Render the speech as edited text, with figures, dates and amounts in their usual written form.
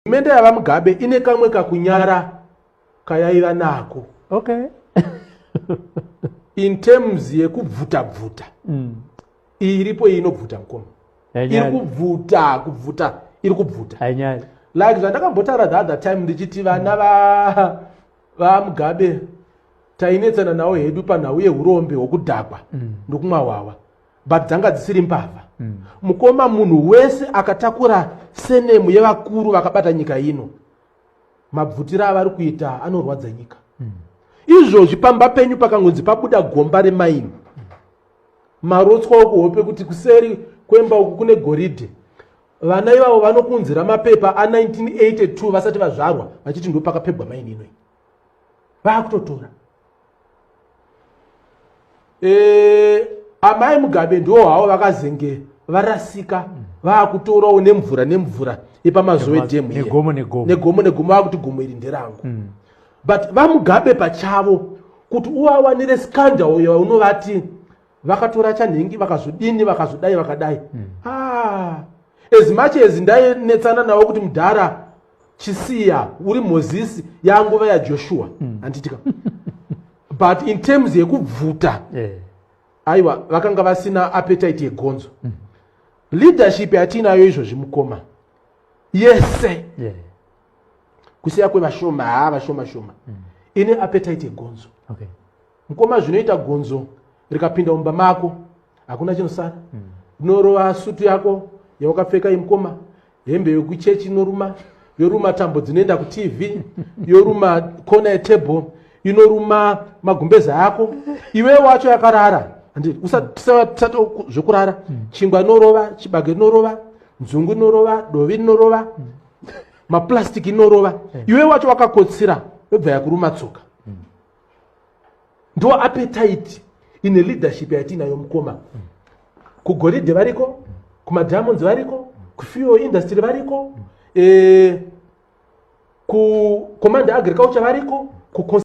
Mende yava Mugabe ine kamwe kakunyara kayaiva nako. Okay. In terms yekubvuta bvuta. Iripo inobvuta Mukoma. Iri kubvuta iri kubvuta. Anyari. Like zvandakambotara the other time ndichiti vana va Mugabe tainetsana nawo hedu panhau yeurombe hwokudhakwa ndokumwa wawa. But dzanga dzisiri mbavha. Mukoma munhu wese akatakura senemu yevakuru vakabata nyika ino. Mabvutira avari kuita anorwadza nyika. Izvozvi pamba penyu pakangonzi pabuda gomba remaini. Marotswa okuhope kuti kuseri kwemba uku kune goridhe. Vana ivavo vanokunzira mapepa a1982 vasati vazvarwa vachiti ndo pakapebwa maini ino. Vakutotora. Amai Mugabe ndo havo vakazenge varasika vakutorawo nemvura yepamazowe demu negomo vakuti gomo iri nderangu. But vaMugabe pachavo kuti uvawanire scandal yaunovati vakatora chanhengi vakazodini vakazodai vakadai. As much as ndainetsana nawo kuti mudhara chisiya uri Mozisi yanguva yaJoshua anditika. But in terms yekubvuta aiwa vakanga vasina appetite yegonzo. Leadership yatinayo izvozvi Mukoma yese kusiya kwevashoma vashoma ine appetite yegonzo. Mukoma zvinoita gonzo rikapinda mumba mako hakuna chinosara. Rinorova sutu yako yawakapfeka Mukoma, hembe yekuchechi inoruma, yoruma tambo dzinoenda kuTV, yoruma kona yetable, inoruma magumbeza yako. Iwe wacho yakarara. Usati zvokurara, chingwa inorova, chibage inorova, nzungu inorova, dovi inorova, maplastiki inorova. Iwe wacho wakakotsira, yobva yakuruma tsoka. Ndo appetite ine leadership yatinayo Mukoma. Kugoridhe variko, kumadiamonds variko, kufuel industry variko, ku command agriculture variko, ku